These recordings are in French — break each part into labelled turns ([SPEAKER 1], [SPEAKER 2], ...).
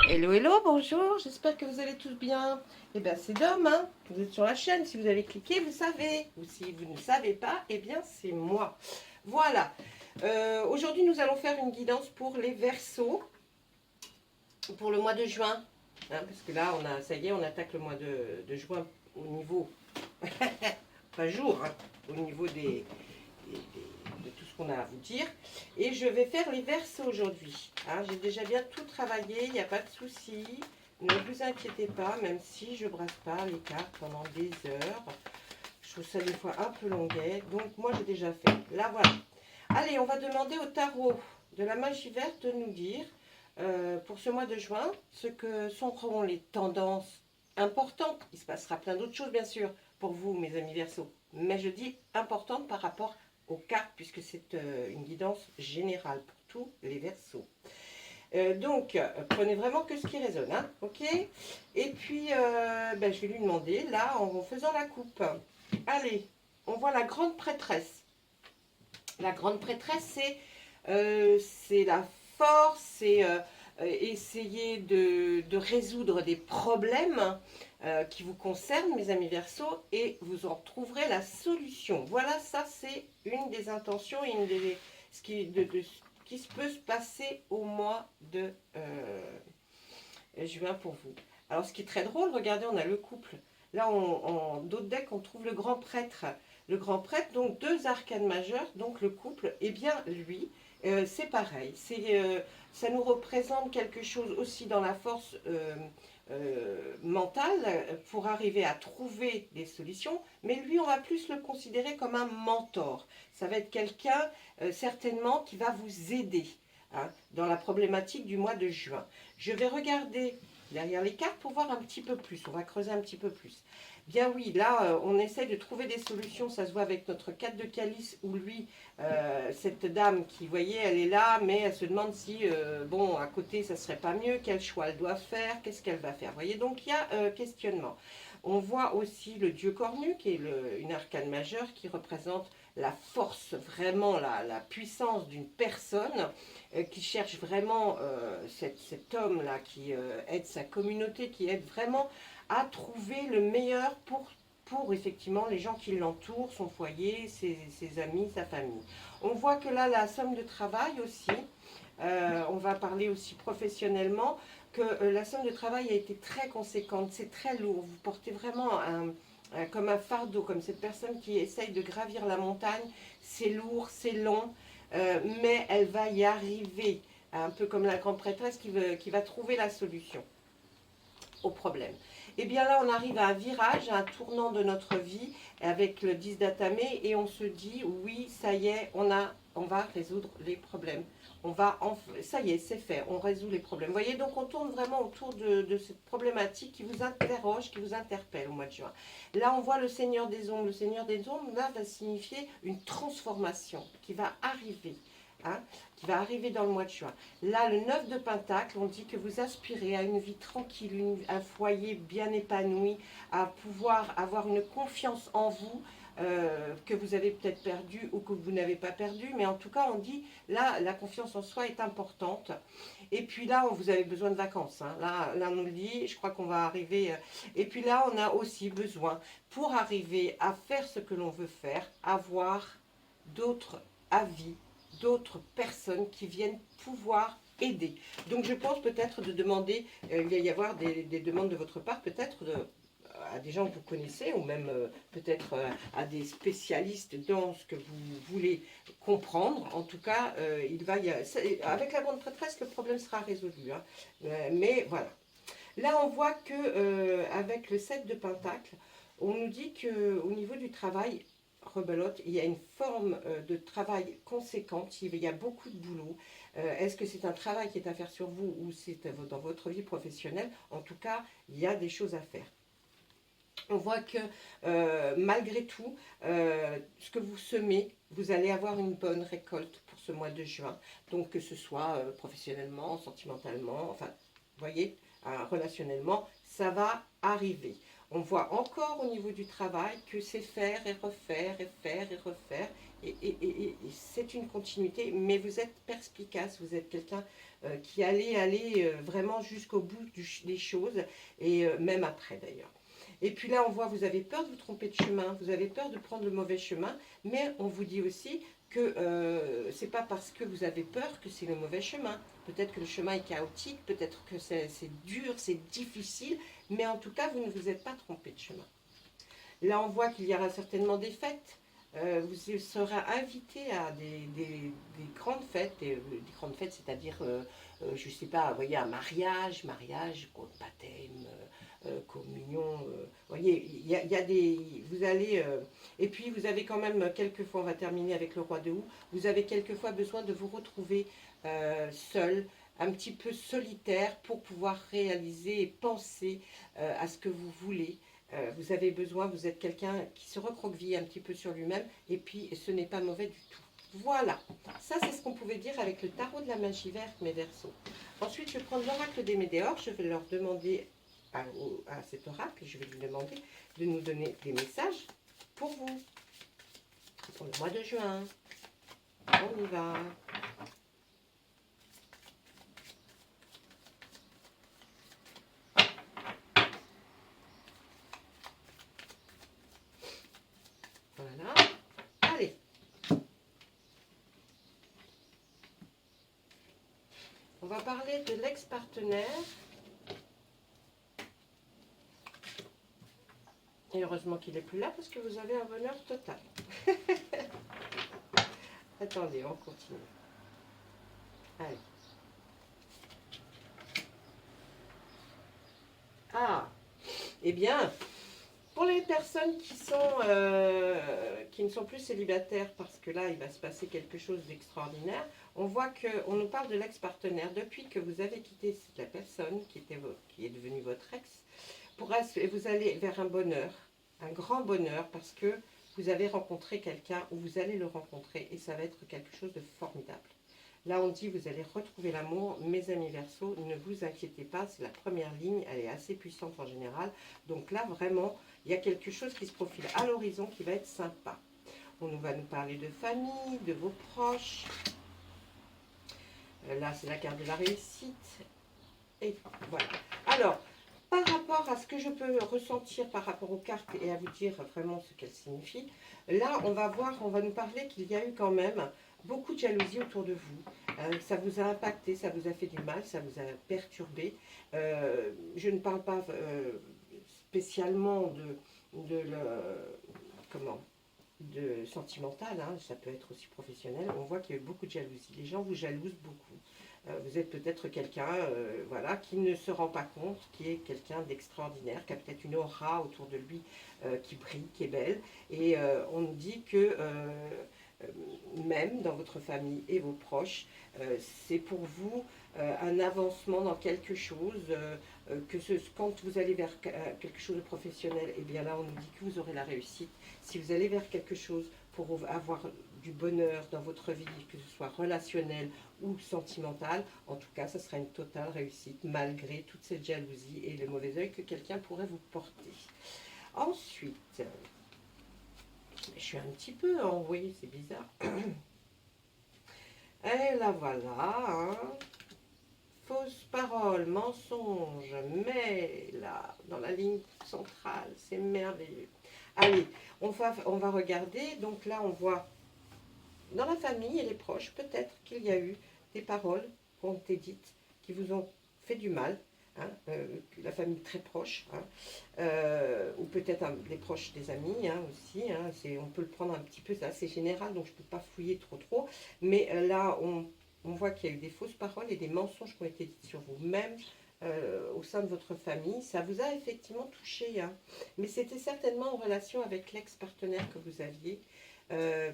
[SPEAKER 1] Hello, hello, bonjour, j'espère que vous allez tous bien. Eh bien, c'est Dom, hein. Vous êtes sur la chaîne, si vous avez cliqué, vous savez. Ou si vous ne savez pas, eh bien, c'est moi. Voilà. Aujourd'hui, nous allons faire une guidance pour les Verseaux, pour le mois de juin. Hein, parce que là, ça y est, on attaque le mois de juin au niveau, pas jour, hein, au niveau de tout ce qu'on a à vous dire. Et je vais faire les Verseaux aujourd'hui. Hein, j'ai déjà bien tout travaillé, il n'y a pas de souci. Ne vous inquiétez pas, même si je brasse pas les cartes pendant des heures. Je trouve ça des fois un peu longuet. Donc moi j'ai déjà fait. Là voilà. Allez, on va demander au tarot de la magie verte de nous dire pour ce mois de juin ce que seront les tendances importantes. Il se passera plein d'autres choses bien sûr pour vous mes amis Verseaux. Mais je dis importantes par rapport aux cartes puisque c'est une guidance générale pour tous les Verseaux. Donc, prenez vraiment que ce qui résonne, hein, ok. Et puis, je vais lui demander, là, en faisant la coupe. Allez, on voit la grande prêtresse. La grande prêtresse, c'est la force, c'est essayer de résoudre des problèmes qui vous concernent, mes amis Verseaux, et vous en trouverez la solution. Voilà, ça, c'est une des intentions et une des, ce qui peut se passer au mois de juin pour vous. Alors, ce qui est très drôle, regardez, on a le couple. Là, en d'autres decks, on trouve le grand prêtre. Le grand prêtre, donc deux arcanes majeures, donc le couple, et bien lui, c'est pareil. Ça nous représente quelque chose aussi dans la force mentale pour arriver à trouver des solutions, mais lui, on va plus le considérer comme un mentor. Ça va être quelqu'un, certainement, qui va vous aider hein, dans la problématique du mois de juin. Je vais regarder derrière les cartes pour voir un petit peu plus. On va creuser un petit peu plus. Bien oui, là, on essaie de trouver des solutions. Ça se voit avec notre 4 de calice où lui, cette dame qui, vous voyez, elle est là, mais elle se demande si, bon, à côté, ça serait pas mieux. Quel choix elle doit faire? Qu'est-ce qu'elle va faire? Vous voyez, donc il y a questionnement. On voit aussi le dieu cornu, qui est une arcane majeure, qui représente la force, vraiment la puissance d'une personne qui cherche vraiment cet homme-là, qui aide sa communauté, qui aide vraiment à trouver le meilleur pour effectivement les gens qui l'entourent, son foyer, ses amis, sa famille. On voit que là, la somme de travail aussi, on va parler aussi professionnellement, que la somme de travail a été très conséquente, c'est très lourd. Vous portez vraiment comme un fardeau, comme cette personne qui essaye de gravir la montagne. C'est lourd, c'est long, mais elle va y arriver. Un peu comme la grande prêtresse qui va trouver la solution au problème. Et bien là, on arrive à un virage, à un tournant de notre vie avec le 10 d'Atamé et on se dit, oui, ça y est, on va résoudre les problèmes. Ça y est, c'est fait, on résout les problèmes. Vous voyez, donc on tourne vraiment autour de cette problématique qui vous interroge, qui vous interpelle au mois de juin. Là, on voit le Seigneur des Ombres. Le Seigneur des Ombres, là, va signifier une transformation qui va arriver. Hein, qui va arriver dans le mois de juin. Là, le 9 de Pentacle, on dit que vous aspirez à une vie tranquille, un foyer bien épanoui, à pouvoir avoir une confiance en vous que vous avez peut-être perdu ou que vous n'avez pas perdu, mais en tout cas, on dit, là, la confiance en soi est importante. Et puis là, vous avez besoin de vacances. Hein. Là, on nous le dit, je crois qu'on va arriver. Et puis là, on a aussi besoin, pour arriver à faire ce que l'on veut faire, avoir d'autres avis, d'autres personnes qui viennent pouvoir aider. Donc je pense peut-être de demander, il va y avoir des demandes de votre part, peut-être à des gens que vous connaissez, ou même peut-être à des spécialistes dans ce que vous voulez comprendre. En tout cas, avec la grande prêtresse, le problème sera résolu. Hein. Mais voilà. Là, on voit que avec le 7 de Pentacle, on nous dit qu'au niveau du travail, rebelote, il y a une forme de travail conséquente, il y a beaucoup de boulot. Est-ce que c'est un travail qui est à faire sur vous ou c'est dans votre vie professionnelle? En tout cas, il y a des choses à faire. On voit que malgré tout, ce que vous semez, vous allez avoir une bonne récolte pour ce mois de juin. Donc que ce soit professionnellement, sentimentalement, enfin, vous voyez, relationnellement, ça va arriver. On voit encore au niveau du travail que c'est faire et refaire et faire et refaire. Et c'est une continuité, mais vous êtes perspicace, vous êtes quelqu'un qui allait aller vraiment jusqu'au bout des choses, et même après d'ailleurs. Et puis là, on voit, vous avez peur de vous tromper de chemin, vous avez peur de prendre le mauvais chemin, mais on vous dit aussi que c'est pas parce que vous avez peur que c'est le mauvais chemin. Peut-être que le chemin est chaotique, peut-être que c'est dur, c'est difficile, mais en tout cas, vous ne vous êtes pas trompé de chemin. Là, on voit qu'il y aura certainement des fêtes. Vous serez invité à des grandes fêtes, des grandes fêtes, c'est-à-dire, je ne sais pas, vous voyez, un mariage, baptême, communion. Vous voyez, il y a des, vous allez, et puis vous avez quand même quelquefois, on va terminer avec le roi de houx, vous avez quelquefois besoin de vous retrouver seul, un petit peu solitaire pour pouvoir réaliser et penser à ce que vous voulez. Vous avez besoin, vous êtes quelqu'un qui se recroqueville un petit peu sur lui-même, et puis ce n'est pas mauvais du tout. Voilà, ça c'est ce qu'on pouvait dire avec le tarot de la magie verte, mes Verseaux. Ensuite, je vais prendre l'oracle des Médéors, je vais leur demander à cet oracle, je vais lui demander de nous donner des messages pour vous, pour le mois de juin. On y va. Voilà. Allez. On va parler de l'ex-partenaire. Et heureusement qu'il n'est plus là parce que vous avez un bonheur total. Attendez, on continue. Allez. Ah, eh bien, pour les personnes qui ne sont plus célibataires, parce que là, il va se passer quelque chose d'extraordinaire, on voit qu'on nous parle de l'ex-partenaire. Depuis que vous avez quitté la personne qui est devenue votre ex, vous allez vers un bonheur, un grand bonheur, parce que vous avez rencontré quelqu'un ou vous allez le rencontrer, et ça va être quelque chose de formidable. Là, on dit vous allez retrouver l'amour. Mes amis Verseaux, ne vous inquiétez pas, c'est la première ligne, elle est assez puissante en général. Donc là, vraiment, il y a quelque chose qui se profile à l'horizon qui va être sympa. On va nous parler de famille, de vos proches. Là, c'est la carte de la réussite. Et voilà. Alors, par rapport à ce que je peux ressentir par rapport aux cartes et à vous dire vraiment ce qu'elles signifient, là, on va nous parler qu'il y a eu quand même beaucoup de jalousie autour de vous. Ça vous a impacté, ça vous a fait du mal, ça vous a perturbé. Je ne parle pas spécialement de sentimental, hein, ça peut être aussi professionnel. On voit qu'il y a eu beaucoup de jalousie. Les gens vous jalousent beaucoup. Vous êtes peut-être quelqu'un voilà, qui ne se rend pas compte, qui est quelqu'un d'extraordinaire, qui a peut-être une aura autour de lui qui brille, qui est belle. Et on nous dit que même dans votre famille et vos proches, c'est pour vous un avancement dans quelque chose, quand vous allez vers quelque chose de professionnel, et bien là on nous dit que vous aurez la réussite. Si vous allez vers quelque chose pour avoir du bonheur dans votre vie, que ce soit relationnel ou sentimental, en tout cas, ça sera une totale réussite, malgré toute cette jalousie et le mauvais œil que quelqu'un pourrait vous porter. Ensuite, je suis un petit peu oui, c'est bizarre. Et là, voilà, hein. Fausse parole, mensonge, mais là, dans la ligne centrale, c'est merveilleux. Allez, on va regarder. Donc là, on voit dans la famille et les proches, peut-être qu'il y a eu des paroles qui ont été dites, qui vous ont fait du mal, hein, la famille très proche, hein, ou peut-être des proches des amis hein, aussi, hein, on peut le prendre un petit peu, c'est assez général, donc je ne peux pas fouiller trop, mais là, on voit qu'il y a eu des fausses paroles et des mensonges qui ont été dites sur vous, même au sein de votre famille. Ça vous a effectivement touché, hein, mais c'était certainement en relation avec l'ex-partenaire que vous aviez,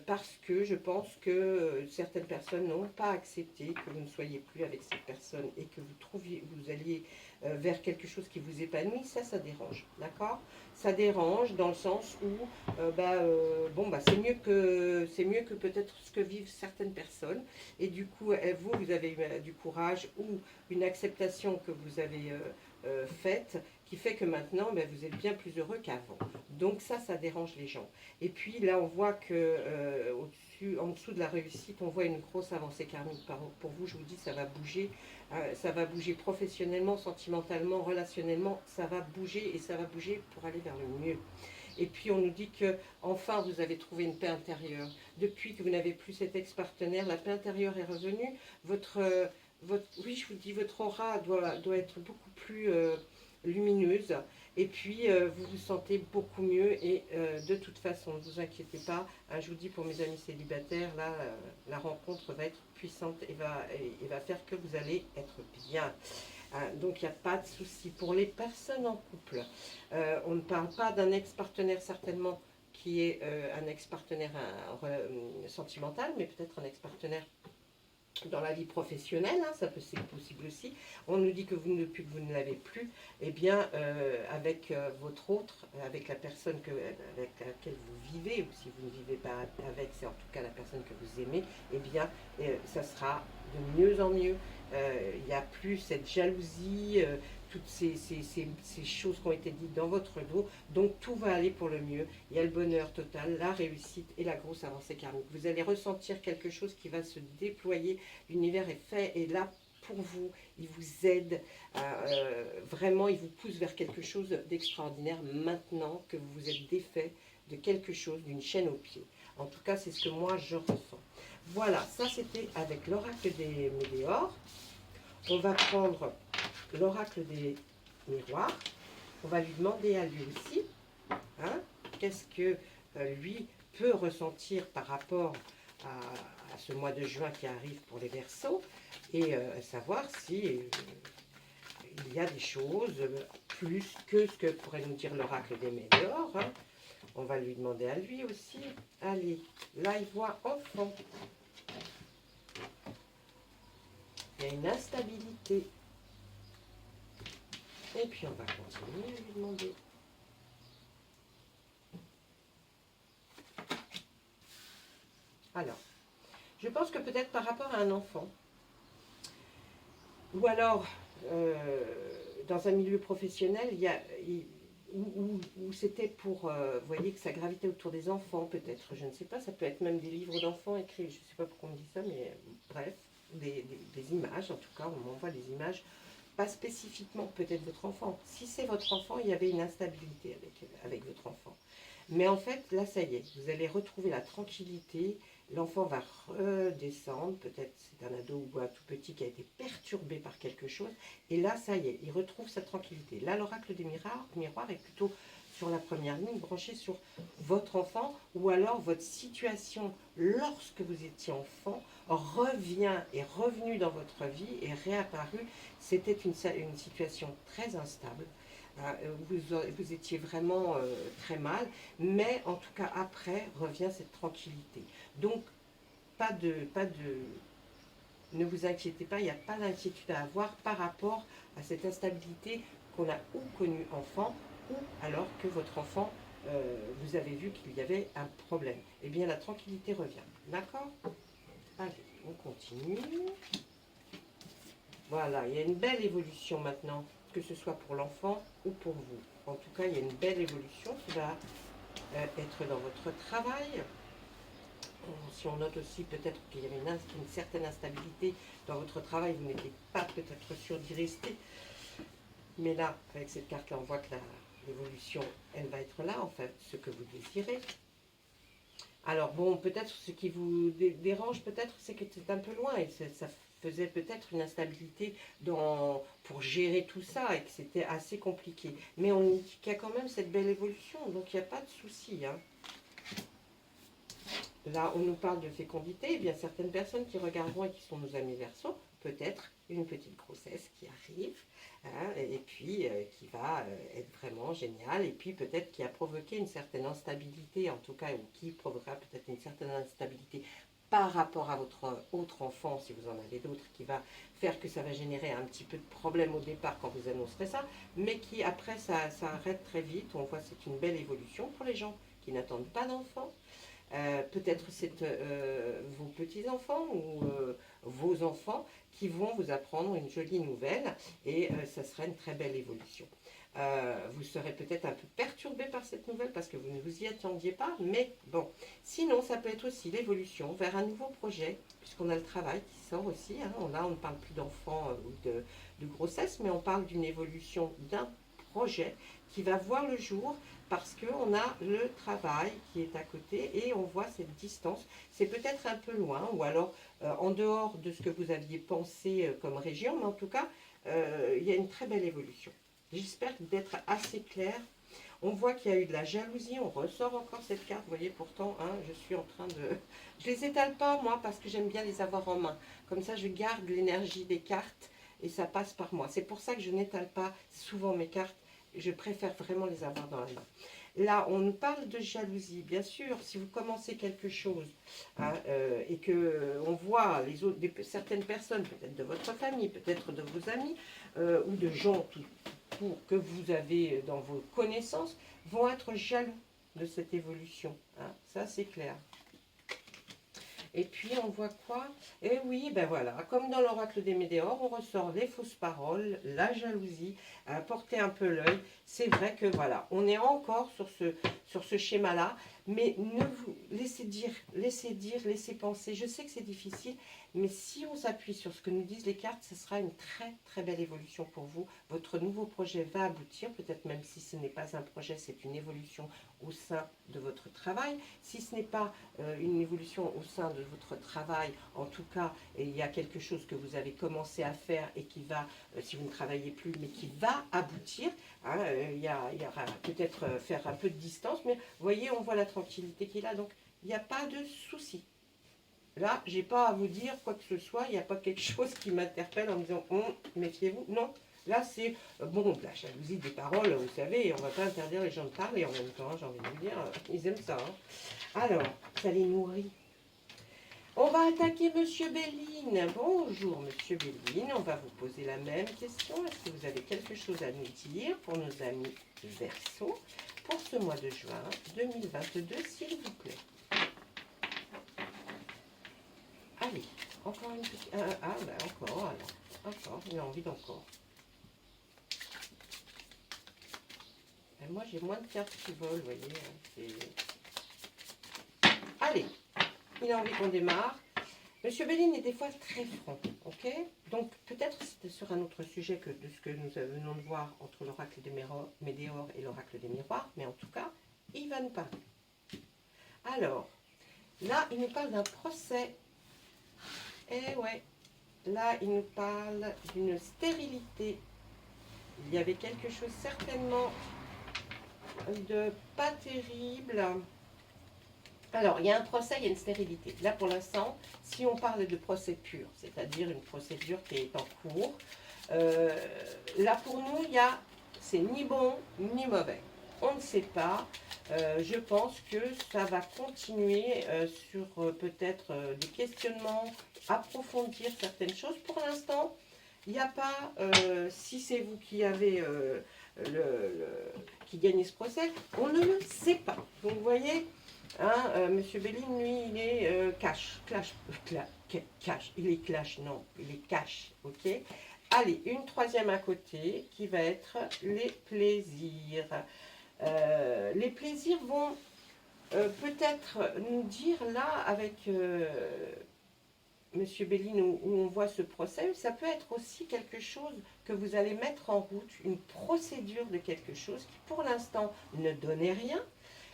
[SPEAKER 1] parce que je pense que certaines personnes n'ont pas accepté que vous ne soyez plus avec cette personne et que vous alliez vers quelque chose qui vous épanouit. Ça dérange, d'accord? Ça dérange dans le sens où c'est mieux que peut-être ce que vivent certaines personnes, et du coup vous avez eu du courage ou une acceptation que vous avez faites, qui fait que maintenant, ben, vous êtes bien plus heureux qu'avant. Donc ça dérange les gens. Et puis là, on voit que en dessous de la réussite, on voit une grosse avancée karmique. Pour vous, je vous dis, ça va bouger professionnellement, sentimentalement, relationnellement, ça va bouger et ça va bouger pour aller vers le mieux. Et puis on nous dit que enfin vous avez trouvé une paix intérieure. Depuis que vous n'avez plus cet ex-partenaire, la paix intérieure est revenue. Oui, je vous dis, votre aura doit être beaucoup plus lumineuse. Et puis vous vous sentez beaucoup mieux. Et de toute façon, ne vous inquiétez pas. Hein, je vous dis pour mes amis célibataires, là, la rencontre va être puissante et va faire que vous allez être bien. Hein, donc il n'y a pas de souci. Pour les personnes en couple, on ne parle pas d'un ex-partenaire certainement qui est un ex-partenaire sentimental, mais peut-être un ex-partenaire dans la vie professionnelle, hein, c'est possible aussi. On nous dit que depuis que vous ne l'avez plus, eh bien, avec votre autre, avec la personne avec laquelle vous vivez, ou si vous ne vivez pas avec, c'est en tout cas la personne que vous aimez, eh bien, ça sera de mieux en mieux. Il n'y a plus cette jalousie, toutes ces choses qui ont été dites dans votre dos. Donc tout va aller pour le mieux. Il y a le bonheur total, la réussite et la grosse avancée karmique. Vous allez ressentir quelque chose qui va se déployer. L'univers est fait et là pour vous, il vous aide. Vraiment, il vous pousse vers quelque chose d'extraordinaire maintenant que vous vous êtes défait de quelque chose, d'une chaîne au pied. En tout cas, c'est ce que moi je ressens. Voilà, ça c'était avec l'oracle des météores. On va prendre l'oracle des miroirs. On va lui demander à lui aussi, hein, qu'est-ce que lui peut ressentir par rapport à ce mois de juin qui arrive pour les Verseaux, et savoir si il y a des choses plus que ce que pourrait nous dire l'oracle des météores. Hein. On va lui demander à lui aussi. Allez, là il voit enfant. Il y a une instabilité. Et puis on va continuer à lui demander. Alors, je pense que peut-être par rapport à un enfant, ou alors dans un milieu professionnel, où c'était pour, vous voyez que ça gravitait autour des enfants peut-être, je ne sais pas, ça peut être même des livres d'enfants écrits, je ne sais pas pourquoi on me dit ça, mais bref, des images, en tout cas, on m'envoie des images, pas spécifiquement peut-être votre enfant. Si c'est votre enfant, il y avait une instabilité avec votre enfant. Mais en fait, là, ça y est, vous allez retrouver la tranquillité, l'enfant va redescendre, peut-être c'est un ado ou un tout petit qui a été perturbé par quelque chose, et là, ça y est, il retrouve sa tranquillité. Là, l'oracle des miroirs est plutôt sur la première ligne, branché sur votre enfant, ou alors votre situation lorsque vous étiez enfant est revenue dans votre vie, est réapparue. C'était une situation très instable. Vous étiez vraiment très mal, mais en tout cas après revient cette tranquillité. Donc ne vous inquiétez pas, il n'y a pas d'inquiétude à avoir par rapport à cette instabilité qu'on a ou connue enfant, ou alors que votre enfant, vous avez vu qu'il y avait un problème. Eh bien la tranquillité revient, d'accord? Allez, on continue. Voilà, il y a une belle évolution maintenant, que ce soit pour l'enfant ou pour vous. En tout cas, il y a une belle évolution qui va être dans votre travail. Si on note aussi peut-être qu'il y avait une certaine instabilité dans votre travail, vous n'étiez pas peut-être sûr d'y rester. Mais là, avec cette carte-là, on voit que l'évolution, elle va être là, en fait, ce que vous désirez. Alors bon, peut-être ce qui vous dérange, peut-être, c'est que c'est un peu loin et ça faisait peut-être une instabilité pour gérer tout ça et que c'était assez compliqué. Mais on dit qu'il y a quand même cette belle évolution, donc il n'y a pas de souci. Hein. Là, on nous parle de fécondité, et bien certaines personnes qui regarderont et qui sont nos amis Verseaux, peut-être une petite grossesse qui arrive, hein, et puis qui va être vraiment géniale, et puis peut-être qui a provoqué une certaine instabilité, en tout cas, ou qui provoquera peut-être une certaine instabilité par rapport à votre autre enfant, si vous en avez d'autres, qui va faire que ça va générer un petit peu de problème au départ quand vous annoncerez ça, mais qui après ça arrête très vite. On voit que c'est une belle évolution pour les gens qui n'attendent pas d'enfants. Peut-être c'est vos petits-enfants ou vos enfants qui vont vous apprendre une jolie nouvelle et ça sera une très belle évolution. Vous serez peut-être un peu perturbé par cette nouvelle parce que vous ne vous y attendiez pas, mais bon. Sinon, ça peut être aussi l'évolution vers un nouveau projet, puisqu'on a le travail qui sort aussi. Hein. Là, on ne parle plus d'enfants ou de grossesse, mais on parle d'une évolution d'un projet qui va voir le jour parce qu'on a le travail qui est à côté et on voit cette distance. C'est peut-être un peu loin ou alors en dehors de ce que vous aviez pensé comme région, mais en tout cas, il y a une très belle évolution. J'espère d'être assez claire. On voit qu'il y a eu de la jalousie, on ressort encore cette carte, vous voyez, pourtant, hein, je suis en train de... Je les étale pas, moi, parce que j'aime bien les avoir en main. Comme ça, je garde l'énergie des cartes et ça passe par moi. C'est pour ça que je n'étale pas souvent mes cartes. Je préfère vraiment les avoir dans la main. Là, on nous parle de jalousie. Bien sûr, si vous commencez quelque chose hein, et que on voit les autres, certaines personnes, peut-être de votre famille, peut-être de vos amis, ou de gens que vous avez dans vos connaissances, vont être jaloux de cette évolution. Hein. Ça, c'est clair. Et puis, on voit quoi? Et oui, ben voilà, comme dans l'oracle des Médéors, on ressort les fausses paroles, la jalousie, porter un peu l'œil. C'est vrai que voilà, on est encore sur ce schéma-là, mais ne vous laissez dire, laissez penser. Je sais que c'est difficile, mais si on s'appuie sur ce que nous disent les cartes, ce sera une très très belle évolution pour vous. Votre nouveau projet va aboutir, peut-être même si ce n'est pas un projet, c'est une évolution au sein de votre travail. Si ce n'est pas une évolution au sein de votre travail, en tout cas, il y a quelque chose que vous avez commencé à faire et qui va, si vous ne travaillez plus, mais qui va aboutir. Hein, il y aura peut-être faire un peu de distance, mais vous voyez, on voit la tranquillité qu'il a, donc il n'y a pas de souci. Là, j'ai pas à vous dire quoi que ce soit, il n'y a pas quelque chose qui m'interpelle en me disant méfiez-vous. Non, là c'est bon, la jalousie des paroles, vous savez, on ne va pas interdire les gens de parler en même temps, j'ai envie de vous dire, ils aiment ça. Hein. Alors, ça les nourrit. On va attaquer Monsieur Béline. Bonjour Monsieur Béline, on va vous poser la même question. Est-ce que vous avez quelque chose à nous dire pour nos amis Verseau pour ce mois de juin 2022, s'il vous plaît? Allez, encore une petite... ah, ben encore, alors. Encore, il a envie d'encore. Moi, j'ai moins de cartes qui volent, vous voyez. Allez, il a envie qu'on démarre. Monsieur Béline est des fois très franc, ok? Donc, peut-être c'était sur un autre sujet que de ce que nous venons de voir entre l'oracle des Médéors et l'oracle des miroirs, mais en tout cas, il va nous parler. Alors, là, il nous parle d'un procès. Eh ouais, là, il nous parle d'une stérilité. Il y avait quelque chose certainement de pas terrible. Alors, il y a un procès, il y a une stérilité. Là, pour l'instant, si on parle de procès pur, c'est-à-dire une procédure qui est en cours, là, pour nous, c'est ni bon ni mauvais. On ne sait pas. Je pense que ça va continuer sur peut-être des questionnements, approfondir certaines choses. Pour l'instant, il n'y a pas, si c'est vous qui avez qui gagnez ce procès, on ne le sait pas. Donc vous voyez, hein, Monsieur Béline, lui, il est cash, il est clash, non, il est cash, ok. Allez, une troisième à côté qui va être les plaisirs. Les plaisirs vont peut-être nous dire là avec Monsieur Béline où on voit ce procès, ça peut être aussi quelque chose que vous allez mettre en route, une procédure de quelque chose qui pour l'instant ne donnait rien,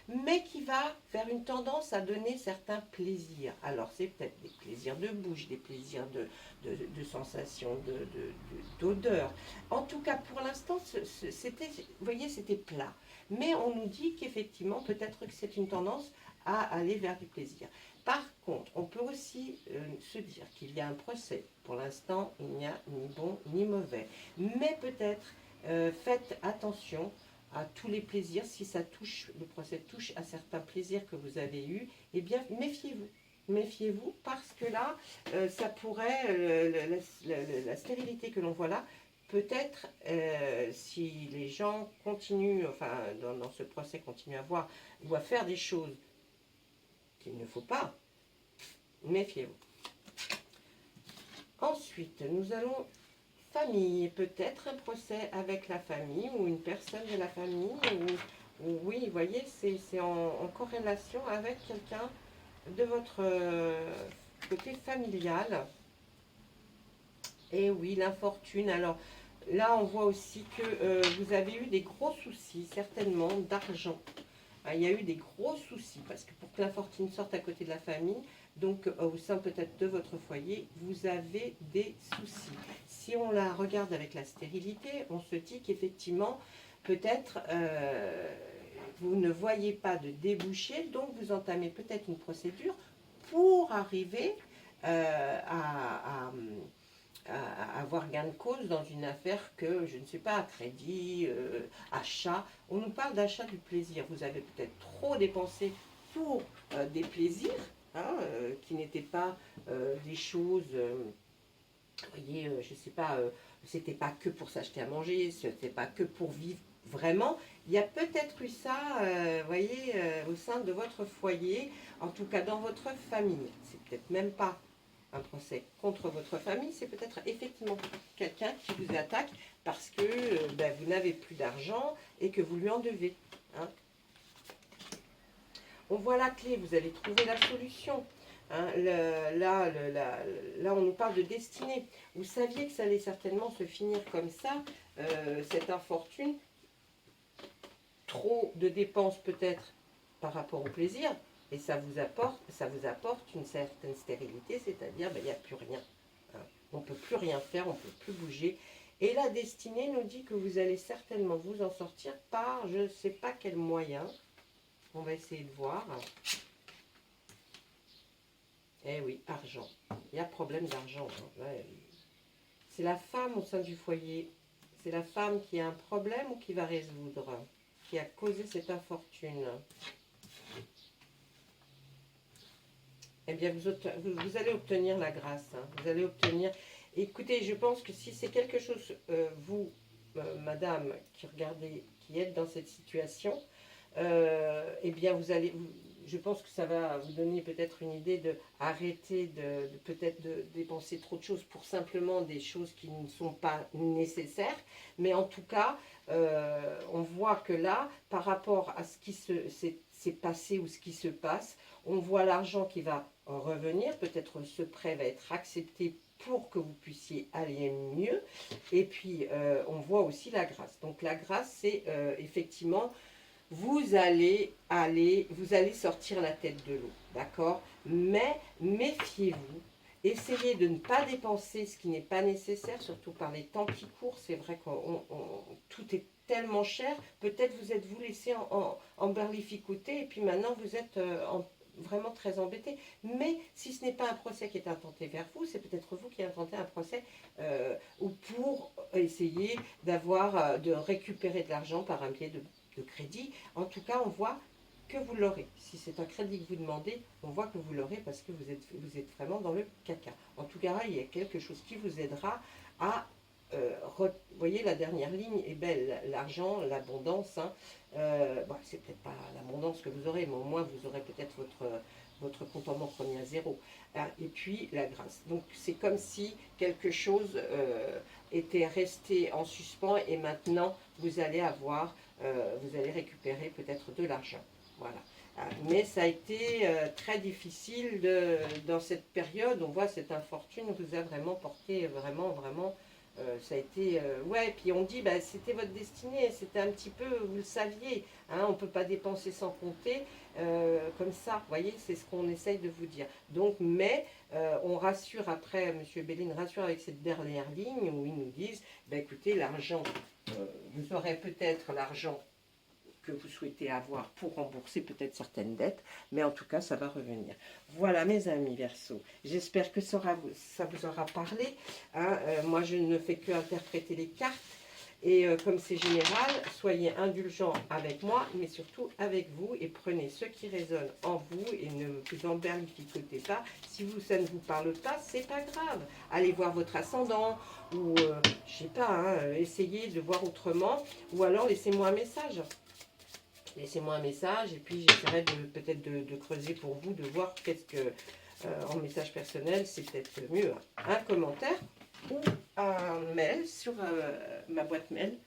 [SPEAKER 1] mais qui va faire une tendance à donner certains plaisirs. Alors c'est peut-être des plaisirs de bouche, des plaisirs de sensation, d'odeur. En tout cas, pour l'instant, c'était, vous voyez, c'était plat. Mais on nous dit qu'effectivement, peut-être que c'est une tendance à aller vers du plaisir. Par contre, on peut aussi se dire qu'il y a un procès. Pour l'instant, il n'y a ni bon ni mauvais. Mais peut-être, faites attention à tous les plaisirs. Si ça touche, le procès touche à certains plaisirs que vous avez eus, eh bien, méfiez-vous. Méfiez-vous parce que là, ça pourrait, la stérilité que l'on voit là, peut-être, si les gens continuent, enfin, dans ce procès, continuent à voir ou à faire des choses qu'il ne faut pas, méfiez-vous. Ensuite, nous allons famille, peut-être un procès avec la famille ou une personne de la famille. Ou oui, vous voyez, c'est en corrélation avec quelqu'un de votre côté familial. Et oui, l'infortune. Alors là, on voit aussi que vous avez eu des gros soucis, certainement, d'argent. Il y a eu des gros soucis, parce que pour que l'infortune sorte à côté de la famille, donc au sein peut-être de votre foyer, vous avez des soucis. Si on la regarde avec la stérilité, on se dit qu'effectivement, peut-être vous ne voyez pas de débouché, donc vous entamez peut-être une procédure pour arriver à avoir gain de cause dans une affaire que, je ne sais pas, crédit, achat. On nous parle d'achat du plaisir. Vous avez peut-être trop dépensé pour des plaisirs, hein, qui n'étaient pas des choses, vous voyez, je ne sais pas, c'était pas que pour s'acheter à manger, c'était pas que pour vivre vraiment. Il y a peut-être eu ça, vous voyez, au sein de votre foyer, en tout cas dans votre famille. C'est peut-être même pas un procès contre votre famille, c'est peut-être effectivement quelqu'un qui vous attaque parce que vous n'avez plus d'argent et que vous lui en devez. Hein. On voit la clé, vous allez trouver la solution. Hein. Là, on nous parle de destinée. Vous saviez que ça allait certainement se finir comme ça, cette infortune. Trop de dépenses peut-être par rapport au plaisir. Et ça vous apporte une certaine stérilité, c'est-à-dire il n'y a plus rien. Hein. On ne peut plus rien faire, on ne peut plus bouger. Et la destinée nous dit que vous allez certainement vous en sortir par je ne sais pas quel moyen. On va essayer de voir. Eh oui, argent. Il y a problème d'argent. Hein. Ouais. C'est la femme au sein du foyer. C'est la femme qui a un problème ou qui va résoudre, qui a causé cette infortune. Eh bien, vous allez obtenir la grâce. Hein. Vous allez obtenir... Écoutez, je pense que si c'est quelque chose, vous, madame, qui regardez, qui êtes dans cette situation, eh bien, je pense que ça va vous donner peut-être une idée de arrêter peut-être de dépenser trop de choses pour simplement des choses qui ne sont pas nécessaires. Mais en tout cas, on voit que là, par rapport à ce qui s'est passé ou ce qui se passe, on voit l'argent qui va revenir. Peut-être ce prêt va être accepté pour que vous puissiez aller mieux. Et puis, on voit aussi la grâce. Donc, la grâce, c'est effectivement... Vous allez sortir la tête de l'eau, d'accord? Mais méfiez-vous, essayez de ne pas dépenser ce qui n'est pas nécessaire, surtout par les temps qui courent. C'est vrai que tout est tellement cher, peut-être vous êtes-vous laissé en berlificoter et puis maintenant vous êtes vraiment très embêté. Mais si ce n'est pas un procès qui est intenté vers vous, c'est peut-être vous qui intentez un procès ou pour essayer de récupérer de l'argent par un biais de crédit. En tout cas, on voit que vous l'aurez. Si c'est un crédit que vous demandez, on voit que vous l'aurez parce que vous êtes vraiment dans le caca. En tout cas, il y a quelque chose qui vous aidera à... vous voyez, la dernière ligne est belle. L'argent, l'abondance. Hein. C'est peut-être pas l'abondance que vous aurez, mais au moins vous aurez peut-être votre compte en banque remis à zéro. Et puis la grâce. Donc c'est comme si quelque chose était resté en suspens et maintenant vous allez récupérer peut-être de l'argent. Voilà. Mais ça a été très difficile dans cette période. On voit cette infortune vous a vraiment porté, vraiment, ça a été... ouais, puis on dit, c'était votre destinée, c'était un petit peu, vous le saviez, hein, on ne peut pas dépenser sans compter, comme ça, vous voyez, c'est ce qu'on essaye de vous dire. Donc, mais on rassure après, M. Béline rassure avec cette dernière ligne où ils nous disent, écoutez, l'argent, vous aurez peut-être l'argent que vous souhaitez avoir pour rembourser peut-être certaines dettes, mais en tout cas, ça va revenir. Voilà, mes amis Verseau, j'espère que ça vous aura parlé. Hein. Moi, je ne fais que interpréter les cartes, et comme c'est général, soyez indulgents avec moi, mais surtout avec vous, et prenez ce qui résonne en vous, et ne vous emberlificotez pas. Si ça ne vous parle pas, c'est pas grave. Allez voir votre ascendant, ou je sais pas, hein, essayez de voir autrement, ou alors laissez-moi un message. Laissez-moi un message et puis j'essaierai peut-être de creuser pour vous, de voir qu'est-ce que, en message personnel, c'est peut-être mieux. Un commentaire, ou un mail sur ma boîte mail,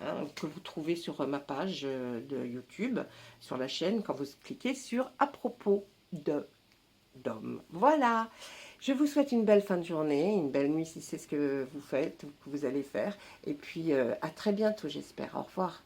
[SPEAKER 1] hein, que vous trouvez sur ma page de YouTube, sur la chaîne, quand vous cliquez sur « À propos de d'hommes ». Voilà, je vous souhaite une belle fin de journée, une belle nuit si c'est ce que vous faites ou que vous allez faire. Et puis à très bientôt, j'espère. Au revoir.